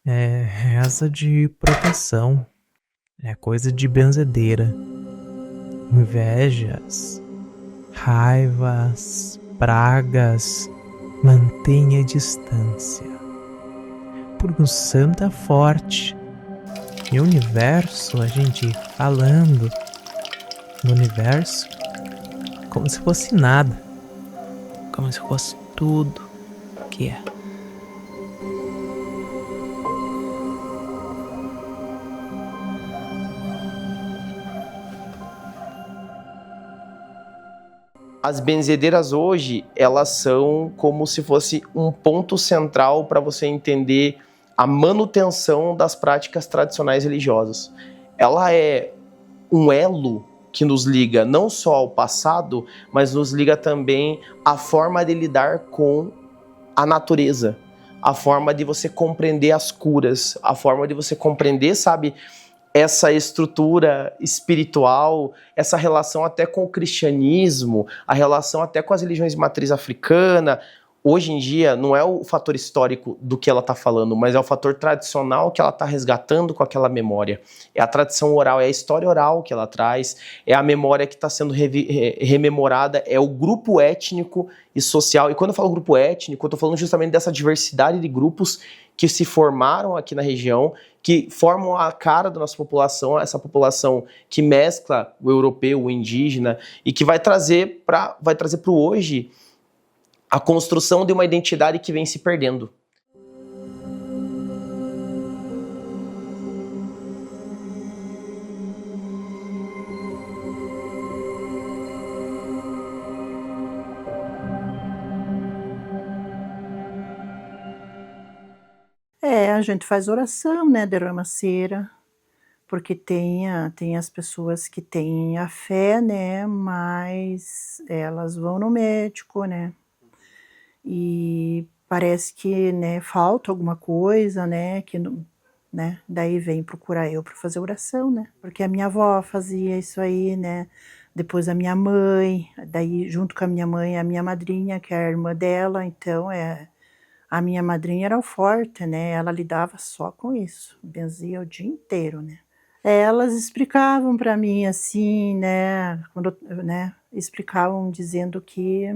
É reza de proteção, é coisa de benzedeira. Invejas, raivas, pragas, mantenha a distância. Porque o santo é forte. E o universo, a gente falando no universo como se fosse nada, como se fosse tudo que é. As benzedeiras hoje, elas são como se fosse um ponto central para você entender a manutenção das práticas tradicionais religiosas. Ela é um elo que nos liga não só ao passado, mas nos liga também à forma de lidar com a natureza, a forma de você compreender as curas, a forma de você compreender, sabe, essa estrutura espiritual, essa relação até com o cristianismo, a relação até com as religiões de matriz africana. Hoje em dia, não é o fator histórico do que ela está falando, mas é o fator tradicional que ela está resgatando com aquela memória. É a tradição oral, é a história oral que ela traz, é a memória que está sendo rememorada, é o grupo étnico e social. E quando eu falo grupo étnico, eu estou falando justamente dessa diversidade de grupos que se formaram aqui na região, que formam a cara da nossa população, essa população que mescla o europeu, o indígena, e que vai trazer para o hoje a construção de uma identidade que vem se perdendo. A gente faz oração, né, derrama cera, porque tem as pessoas que têm a fé, né, mas elas vão no médico, né, e parece que, né, falta alguma coisa, né, que não, né, daí vem procurar eu para fazer oração, né, porque a minha avó fazia isso aí, né, depois a minha mãe, daí junto com a minha madrinha, que é a irmã dela, então a minha madrinha era o forte, né, ela lidava só com isso, benzia o dia inteiro, né. Elas explicavam para mim, assim, né, explicavam dizendo que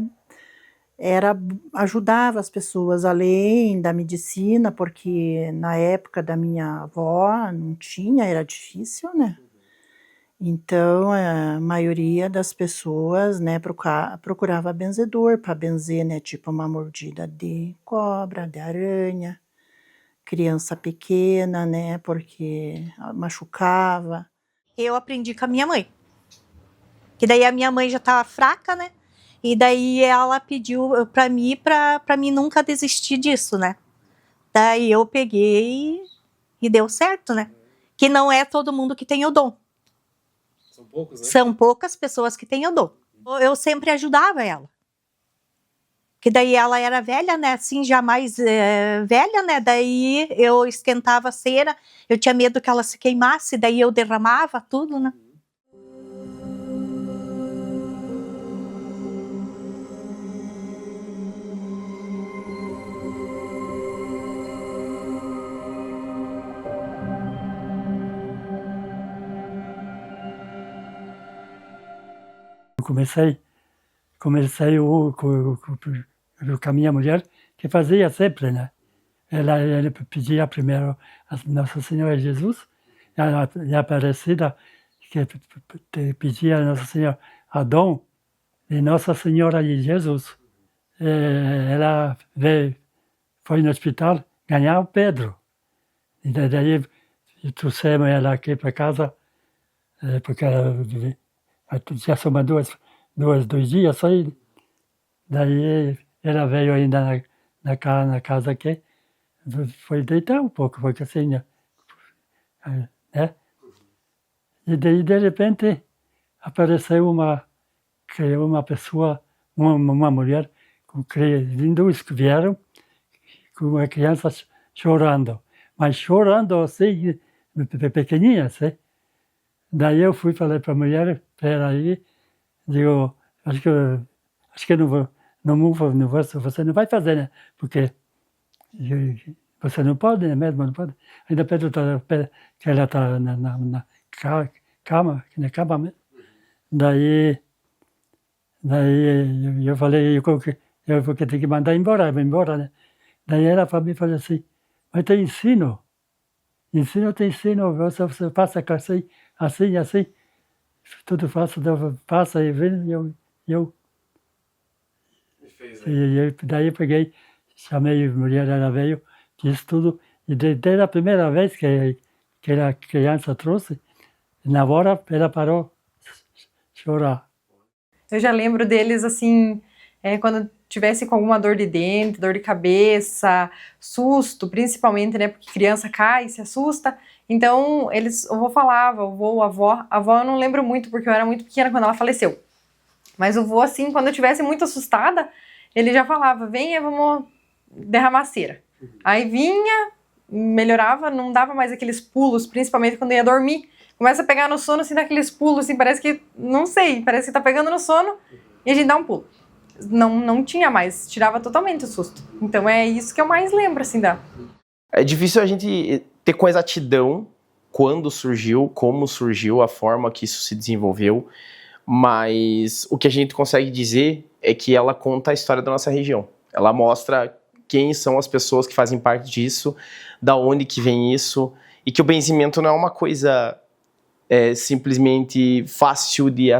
ajudava as pessoas além da medicina, porque na época da minha avó não tinha, era difícil, né. Então, a maioria das pessoas, né, procurava benzedor para benzer, né, tipo uma mordida de cobra, de aranha, criança pequena, né, porque machucava. Eu aprendi com a minha mãe, que daí a minha mãe já estava fraca, né, e daí ela pediu para mim nunca desistir disso, né. Daí eu peguei e deu certo, né, que não é todo mundo que tem o dom. São poucos, né? São poucas pessoas que têm o dom. Eu sempre ajudava ela. Que daí ela era velha, né, assim, já mais velha, né, daí eu esquentava a cera, eu tinha medo que ela se queimasse, daí eu derramava tudo, né. Eu comecei com a minha mulher, que fazia sempre, né? Ela pedia primeiro a Nossa Senhora Jesus, e a Aparecida, que pedia a Nossa Senhora a dom de Nossa Senhora de Jesus. Ela foi no hospital ganhar o Pedro. E daí trouxemos ela aqui para casa, porque ela já soma dois dias só. Daí ela veio ainda na casa aqui, foi deitar um pouco, porque assim, né? E daí, de repente, apareceu uma pessoa, uma mulher, dois que vieram, com uma criança chorando, mas chorando assim, pequenininha, assim. Daí eu falei para a mulher, espera aí, digo, acho que eu não vou, você não vai fazer, né? Porque Você não pode, mesmo não pode. Ainda Pedro que ela está na cama, na cama mesmo. Daí eu falei, eu vou ter que mandar embora, né? Daí ela para mim falou assim, mas tem ensino, tem ensino, você passa assim, tudo passa e vem, eu Me fez, daí eu peguei, chamei a mulher, ela veio, disse tudo, e desde a primeira vez que a criança trouxe, na hora ela parou de chorar. Eu já lembro deles assim, quando tivesse com alguma dor de dente, dor de cabeça, susto, principalmente, né? Porque criança cai, se assusta. Então, o vô falava, o vô, a avó eu não lembro muito, porque eu era muito pequena quando ela faleceu. Mas o vô, assim, quando eu estivesse muito assustada, ele já falava, venha, vamos derramar cera. Aí vinha, melhorava, não dava mais aqueles pulos, principalmente quando ia dormir. Começa a pegar no sono, assim, daqueles pulos, assim, parece que, não sei, parece que tá pegando no sono e a gente dá um pulo. Não tinha mais, tirava totalmente o susto. Então é isso que eu mais lembro, assim, É difícil a gente ter com exatidão quando surgiu, como surgiu, a forma que isso se desenvolveu, mas o que a gente consegue dizer é que ela conta a história da nossa região. Ela mostra quem são as pessoas que fazem parte disso, da onde que vem isso, e que o benzimento não é uma coisa simplesmente fácil de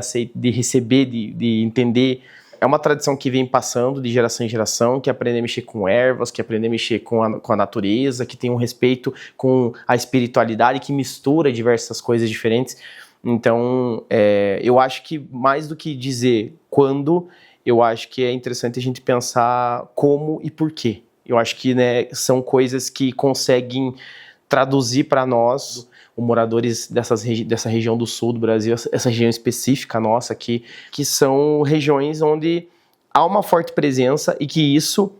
receber, de entender. É uma tradição que vem passando de geração em geração, que aprende a mexer com ervas, que aprende a mexer com a natureza, que tem um respeito com a espiritualidade, que mistura diversas coisas diferentes. Então, eu acho que mais do que dizer quando, eu acho que é interessante a gente pensar como e por quê. Eu acho que, né, são coisas que conseguem traduzir para nós, os moradores dessa região do sul do Brasil, essa região específica nossa aqui, que são regiões onde há uma forte presença e que isso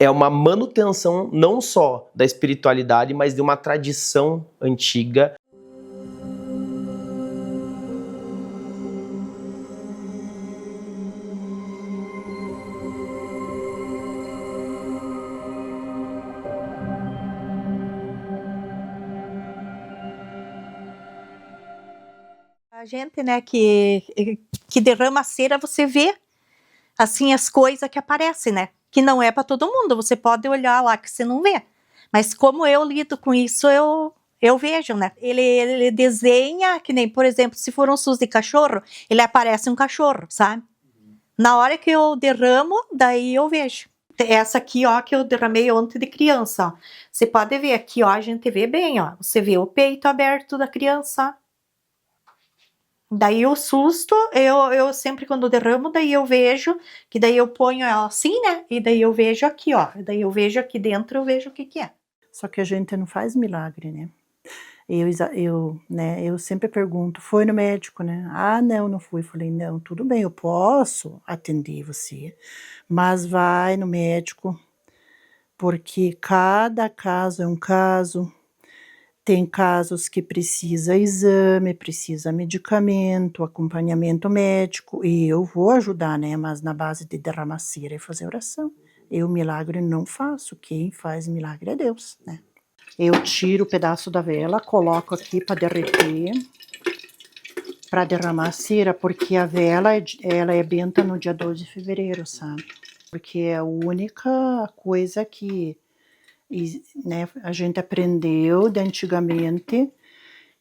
é uma manutenção não só da espiritualidade, mas de uma tradição antiga. A gente, né, que derrama cera, você vê, assim, as coisas que aparecem, né? Que não é para todo mundo, você pode olhar lá que você não vê. Mas como eu lido com isso, eu vejo, né? Ele desenha, que nem, por exemplo, se for um SUS de cachorro, ele aparece um cachorro, sabe? Na hora que eu derramo, daí eu vejo. Essa aqui, ó, que eu derramei ontem de criança, ó. Você pode ver aqui, ó, a gente vê bem, ó. Você vê o peito aberto da criança, ó. Daí o susto, eu sempre quando derramo, daí eu vejo, que daí eu ponho ela assim, né? E daí eu vejo aqui, ó. Daí eu vejo aqui dentro, eu vejo o que é. Só que a gente não faz milagre, né? Eu sempre pergunto, foi no médico, né? Ah, não fui. Falei, não, tudo bem, eu posso atender você, mas vai no médico, porque cada caso é um caso. Tem casos que precisa exame, precisa medicamento, acompanhamento médico, e eu vou ajudar, né? Mas na base de derramar cera e fazer oração. Eu milagre não faço, quem faz milagre é Deus, né? Eu tiro o pedaço da vela, coloco aqui para derreter, para derramar cera, porque a vela ela é benta no dia 12 de fevereiro, sabe? Porque é a única coisa que né, a gente aprendeu de antigamente,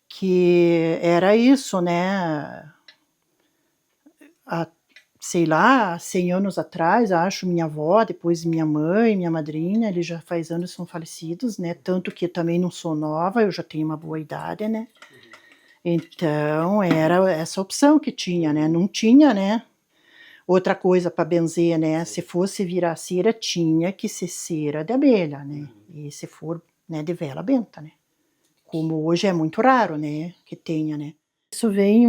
que era isso, né? Sei lá, 100 anos atrás, acho, minha avó, depois minha mãe, minha madrinha, eles já faz anos são falecidos, né? Tanto que também não sou nova, eu já tenho uma boa idade, né? Então, era essa opção que tinha, né? Não tinha, né? Outra coisa para benzer, né? Se fosse virar cera, tinha que ser cera de abelha, né? E se for, né, de vela benta, né? Como hoje é muito raro, né? Que tenha, né? Isso vem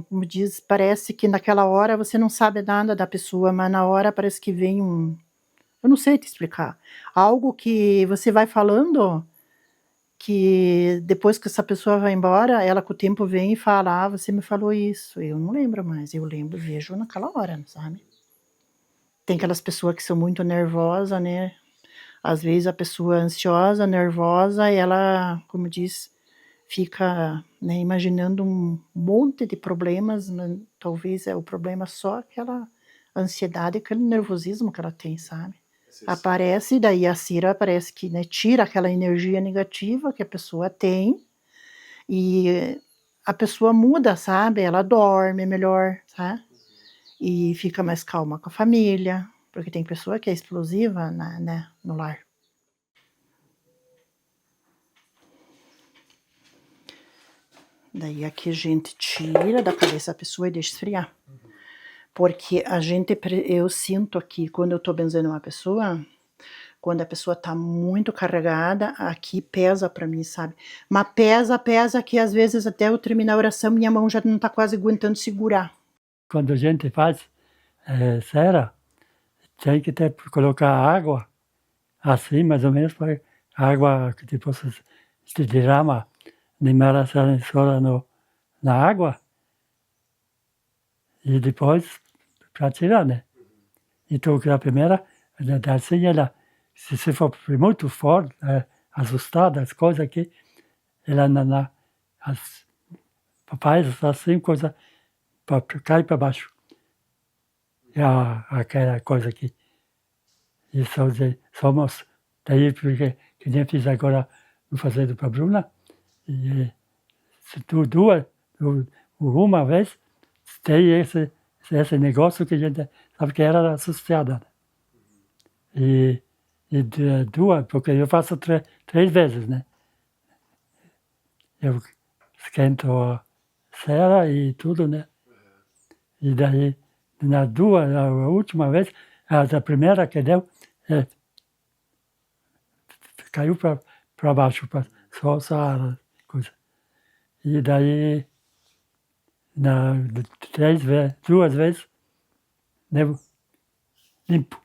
como diz, parece que naquela hora você não sabe nada da pessoa, mas na hora parece que vem eu não sei te explicar. Algo que você vai falando, que depois que essa pessoa vai embora, ela com o tempo vem e fala, ah, você me falou isso. Eu não lembro mais, eu lembro, vejo naquela hora, sabe? Tem aquelas pessoas que são muito nervosas, né? Às vezes a pessoa ansiosa, nervosa, ela, como diz, fica, né, imaginando um monte de problemas, mas talvez é o problema só aquela ansiedade, aquele nervosismo que ela tem, sabe? Aparece, daí a cera parece que, né, tira aquela energia negativa que a pessoa tem e a pessoa muda, sabe? Ela dorme melhor, sabe? E fica mais calma com a família, porque tem pessoa que é explosiva, né, no lar. Daí aqui a gente tira da cabeça da pessoa e deixa esfriar. Porque eu sinto aqui, quando eu tô benzendo uma pessoa, quando a pessoa tá muito carregada, aqui pesa pra mim, sabe? Mas pesa que às vezes até eu terminar a oração, minha mão já não tá quase aguentando segurar. Quando a gente faz cera, tem que colocar água, assim mais ou menos, para a água que depois se derrama de Maraçá sola na água, e depois para tirar, né? Então, a primeira, assim, ela, se você for muito forte, assustada, as coisas aqui, ela as papais, assim, coisa, cai para baixo. É aquela coisa aqui. E somos, daí, porque que nem fiz agora, vou fazer para a Bruna, e se uma vez, tem esse negócio que a gente sabe que era associada. E duas, porque eu faço três vezes, né? Eu esquento a cera e tudo, né? E daí, a última vez, a primeira que deu, caiu para baixo, só a coisa. E daí, duas vezes, deu limpo.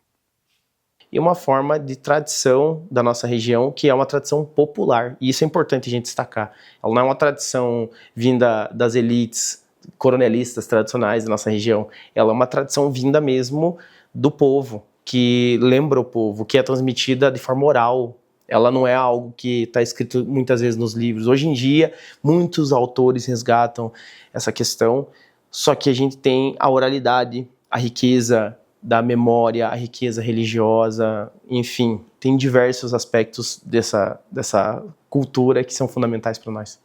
E uma forma de tradição da nossa região, que é uma tradição popular. E isso é importante a gente destacar. Ela não é uma tradição vinda das elites coronelistas tradicionais da nossa região. Ela é uma tradição vinda mesmo do povo, que lembra o povo, que é transmitida de forma oral. Ela não é algo que está escrito muitas vezes nos livros. Hoje em dia, muitos autores resgatam essa questão, só que a gente tem a oralidade, a riqueza da memória, a riqueza religiosa, enfim, tem diversos aspectos dessa cultura que são fundamentais para nós.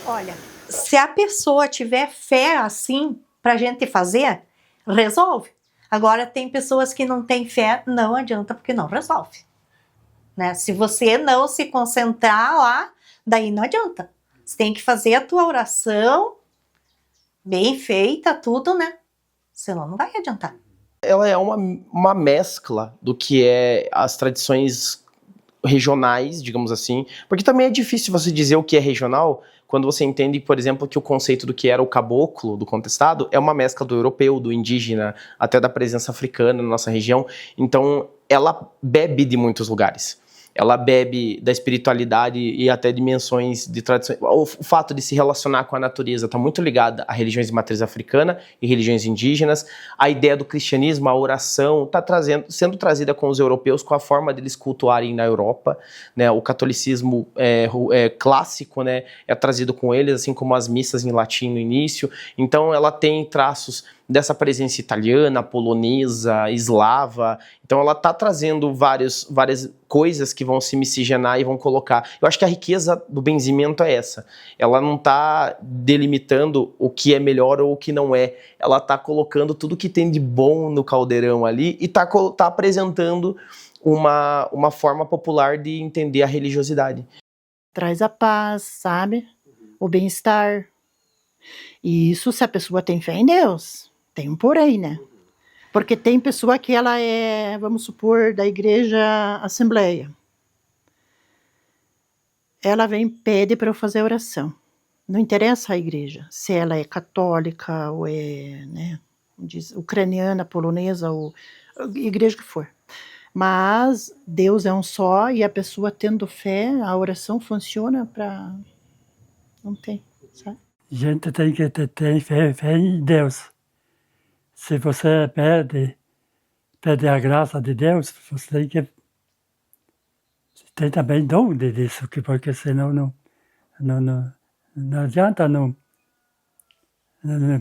Olha, se a pessoa tiver fé assim pra gente fazer, resolve. Agora tem pessoas que não têm fé, não adianta porque não resolve. Né? Se você não se concentrar lá, daí não adianta. Você tem que fazer a tua oração bem feita, tudo, né? Senão não vai adiantar. Ela é uma mescla do que é as tradições regionais, digamos assim, porque também é difícil você dizer o que é regional quando você entende, por exemplo, que o conceito do que era o caboclo, do contestado, é uma mescla do europeu, do indígena, até da presença africana na nossa região. Então, ela bebe de muitos lugares. Ela bebe da espiritualidade e até dimensões de tradição. O fato de se relacionar com a natureza está muito ligado a religiões de matriz africana e religiões indígenas. A ideia do cristianismo, a oração, está sendo trazida com os europeus, com a forma deles cultuarem na Europa. Né? O catolicismo clássico, né, é trazido com eles, assim como as missas em latim no início. Então ela tem traços dessa presença italiana, polonesa, eslava. Então ela está trazendo várias coisas que vão se miscigenar e vão colocar. Eu acho que a riqueza do benzimento é essa. Ela não está delimitando o que é melhor ou o que não é. Ela está colocando tudo que tem de bom no caldeirão ali e está apresentando uma forma popular de entender a religiosidade. Traz a paz, sabe? O bem-estar. E isso se a pessoa tem fé em Deus. Tem um porém, né? Porque tem pessoa que ela é, vamos supor, da igreja Assembleia. Ela vem e pede para eu fazer oração. Não interessa a igreja, se ela é católica ou é, né, ucraniana, polonesa, ou igreja que for. Mas Deus é um só e a pessoa tendo fé, a oração funciona para não tem, sabe? A gente tem que ter fé em Deus. Se você perde a graça de Deus, você tem que ter também dom disso, porque senão não adianta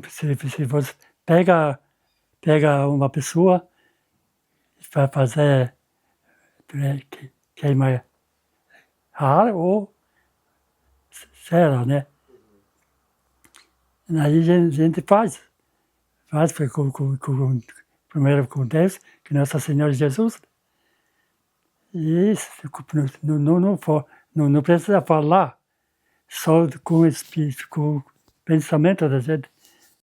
se você pega uma pessoa para fazer queimar ar ou cera, né? Aí a gente faz primeiro com Deus, que Nosso Senhor Jesus. E isso, não precisa falar só com o espírito, com o pensamento da gente.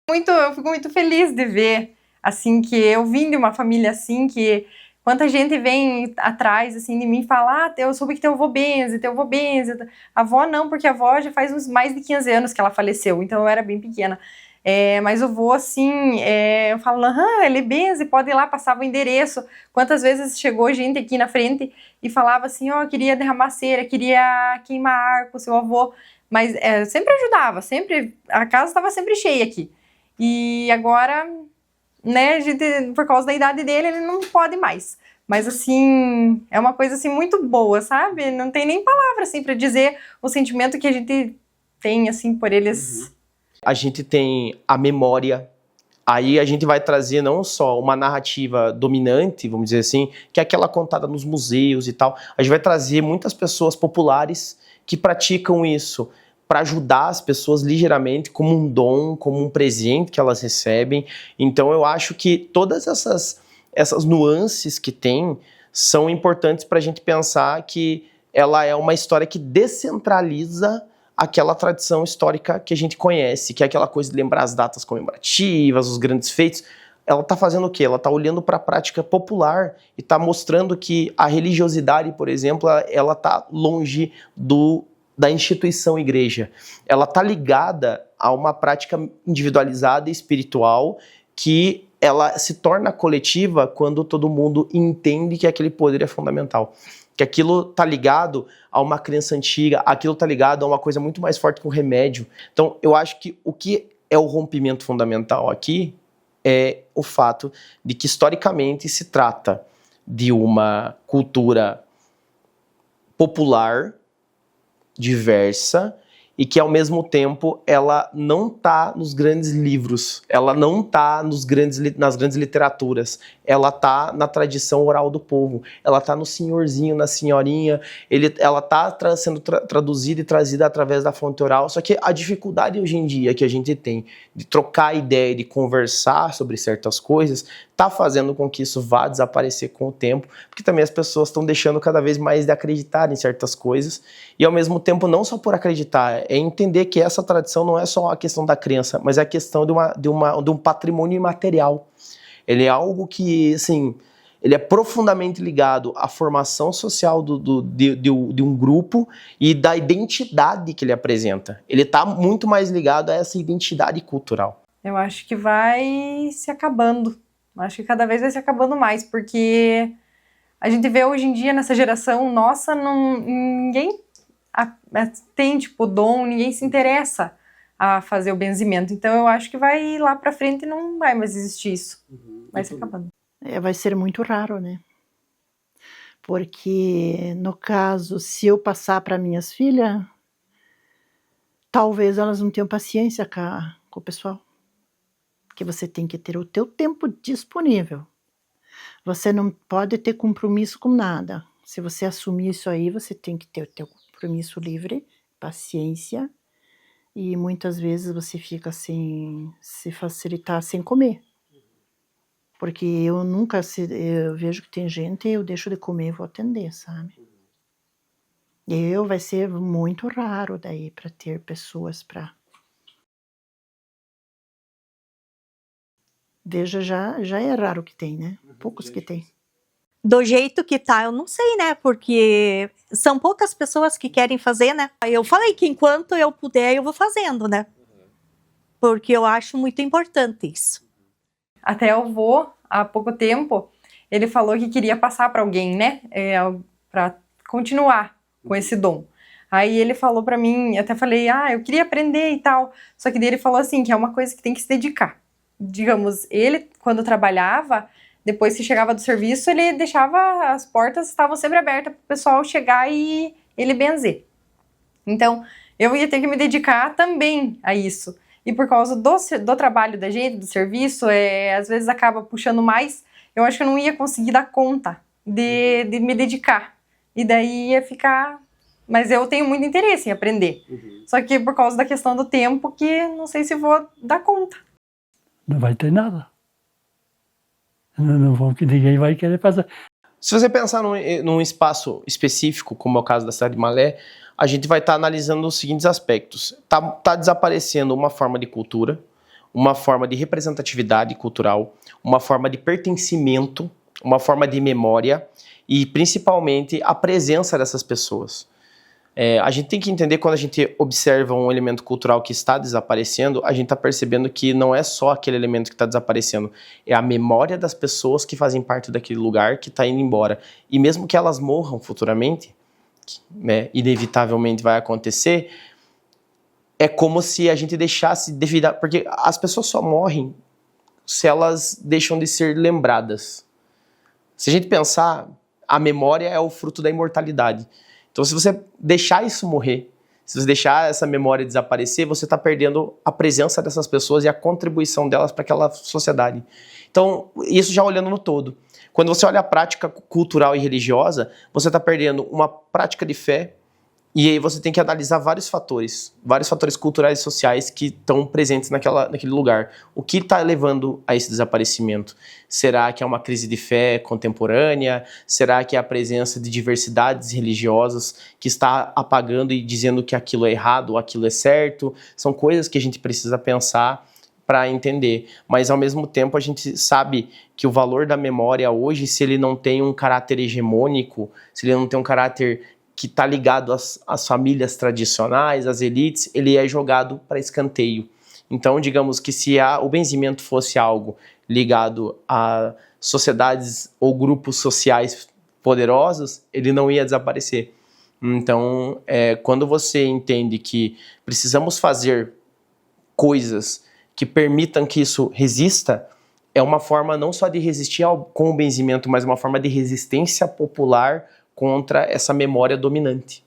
Eu fico muito feliz de ver, assim, que eu vim de uma família assim, que quanta gente vem atrás, assim, de mim e fala, eu soube que teu avô benze. A avó não, porque a avó já faz uns mais de 15 anos que ela faleceu, então eu era bem pequena. Mas o vô, assim, eu falo, ele benze, pode ir lá, passava o endereço. Quantas vezes chegou gente aqui na frente e falava assim, queria derramar cera, queria queimar ar com o seu avô. Mas sempre ajudava, sempre, a casa estava sempre cheia aqui. E agora, né, a gente, por causa da idade dele, ele não pode mais. Mas, assim, é uma coisa, assim, muito boa, sabe? Não tem nem palavra, assim, para dizer o sentimento que a gente tem, assim, por eles. A gente tem a memória, aí a gente vai trazer não só uma narrativa dominante, vamos dizer assim, que é aquela contada nos museus e tal, a gente vai trazer muitas pessoas populares que praticam isso para ajudar as pessoas ligeiramente, como um dom, como um presente que elas recebem. Então eu acho que todas essas nuances que tem são importantes para a gente pensar que ela é uma história que descentraliza aquela tradição histórica que a gente conhece, que é aquela coisa de lembrar as datas comemorativas, os grandes feitos. Ela está fazendo o quê? Ela está olhando para a prática popular e está mostrando que a religiosidade, por exemplo, ela está longe da instituição igreja. Ela está ligada a uma prática individualizada e espiritual que ela se torna coletiva quando todo mundo entende que aquele poder é fundamental. Que aquilo está ligado a uma crença antiga, aquilo está ligado a uma coisa muito mais forte que o remédio. Então, eu acho que o que é o rompimento fundamental aqui é o fato de que, historicamente, se trata de uma cultura popular, diversa, e que, ao mesmo tempo, ela não está nos grandes livros, ela não está nas grandes literaturas, ela está na tradição oral do povo, ela está no senhorzinho, na senhorinha, ela está sendo traduzida e trazida através da fonte oral, só que a dificuldade hoje em dia que a gente tem de trocar ideia, de conversar sobre certas coisas, está fazendo com que isso vá desaparecer com o tempo, porque também as pessoas estão deixando cada vez mais de acreditar em certas coisas, e ao mesmo tempo não só por acreditar, é entender que essa tradição não é só a questão da crença, mas é a questão de um patrimônio imaterial. Ele é algo que, assim, ele é profundamente ligado à formação social de um grupo e da identidade que ele apresenta. Ele está muito mais ligado a essa identidade cultural. Eu acho que vai se acabando. Acho que cada vez vai se acabando mais, porque a gente vê hoje em dia, nessa geração nossa, ninguém tem, tipo, dom, ninguém se interessa a fazer o benzimento. Então eu acho que vai lá pra frente e não vai mais existir isso. Vai se acabando. Vai ser muito raro, né? Porque, no caso, se eu passar para minhas filhas, talvez elas não tenham paciência com o pessoal. Porque você tem que ter o teu tempo disponível. Você não pode ter compromisso com nada. Se você assumir isso aí, você tem que ter o teu compromisso livre, paciência, e muitas vezes você fica sem se facilitar, sem comer. Porque eu vejo que tem gente, eu deixo de comer e vou atender, sabe? Vai ser muito raro daí para ter pessoas para... Veja, já é raro que tem, né? Poucos que tem. Do jeito que tá, eu não sei, né? Porque são poucas pessoas que querem fazer, né? Eu falei que enquanto eu puder, eu vou fazendo, né? Porque eu acho muito importante isso. Até o vô, há pouco tempo, ele falou que queria passar para alguém, né? Para continuar com esse dom. Aí ele falou pra mim, eu até falei, eu queria aprender e tal. Só que daí ele falou assim, que é uma coisa que tem que se dedicar. Digamos, ele, quando trabalhava, depois que chegava do serviço, ele deixava, as portas estavam sempre abertas pro pessoal chegar e ele benzer. Então, eu ia ter que me dedicar também a isso. E por causa do trabalho da gente, do serviço, às vezes acaba puxando mais, eu acho que eu não ia conseguir dar conta de me dedicar. E daí ia ficar... Mas eu tenho muito interesse em aprender. Só que por causa da questão do tempo, que não sei se vou dar conta. Não vai ter nada. Não vou, que ninguém vai querer fazer. Se você pensar num espaço específico, como é o caso da cidade de Malé, a gente vai estar analisando os seguintes aspectos. Tá desaparecendo uma forma de cultura, uma forma de representatividade cultural, uma forma de pertencimento, uma forma de memória e, principalmente, a presença dessas pessoas. A gente tem que entender, quando a gente observa um elemento cultural que está desaparecendo, a gente está percebendo que não é só aquele elemento que está desaparecendo, é a memória das pessoas que fazem parte daquele lugar que está indo embora. E mesmo que elas morram futuramente, né, inevitavelmente vai acontecer, é como se a gente deixasse devido porque as pessoas só morrem se elas deixam de ser lembradas. Se a gente pensar, a memória é o fruto da imortalidade. Então, se você deixar isso morrer, se você deixar essa memória desaparecer, você está perdendo a presença dessas pessoas e a contribuição delas para aquela sociedade. Então, isso já olhando no todo. Quando você olha a prática cultural e religiosa, você está perdendo uma prática de fé, e aí você tem que analisar vários fatores culturais e sociais que estão presentes naquele lugar. O que está levando a esse desaparecimento? Será que é uma crise de fé contemporânea? Será que é a presença de diversidades religiosas que está apagando e dizendo que aquilo é errado ou aquilo é certo? São coisas que a gente precisa pensar para entender, mas ao mesmo tempo a gente sabe que o valor da memória hoje, se ele não tem um caráter hegemônico, se ele não tem um caráter que está ligado às famílias tradicionais, às elites, ele é jogado para escanteio. Então, digamos que se o benzimento fosse algo ligado a sociedades ou grupos sociais poderosos, ele não ia desaparecer. Então, quando você entende que precisamos fazer coisas que permitam que isso resista, é uma forma não só de resistir com o benzimento, mas uma forma de resistência popular contra essa memória dominante.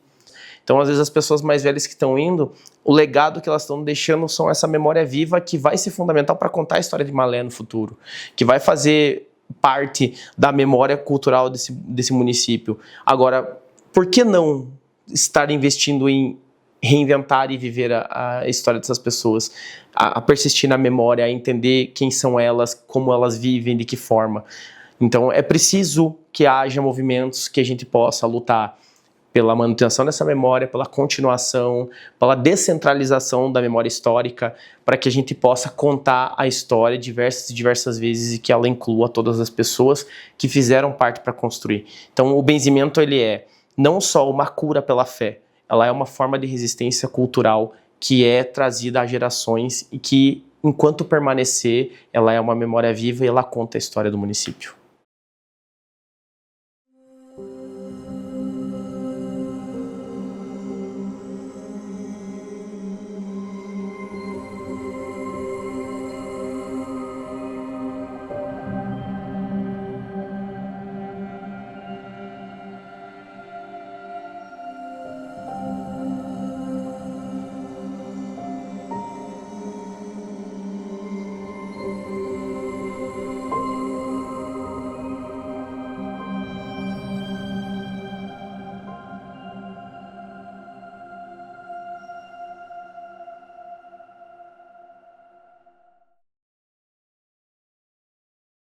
Então, às vezes, as pessoas mais velhas que estão indo, o legado que elas estão deixando são essa memória viva que vai ser fundamental para contar a história de Malé no futuro, que vai fazer parte da memória cultural desse município. Agora, por que não estar investindo em reinventar e viver a história dessas pessoas, a persistir na memória, a entender quem são elas, como elas vivem, de que forma? Então, é preciso que haja movimentos que a gente possa lutar pela manutenção dessa memória, pela continuação, pela descentralização da memória histórica, para que a gente possa contar a história diversas vezes e que ela inclua todas as pessoas que fizeram parte para construir. Então, o benzimento, ele é não só uma cura pela fé, ela é uma forma de resistência cultural que é trazida a gerações e que, enquanto permanecer, ela é uma memória viva e ela conta a história do município.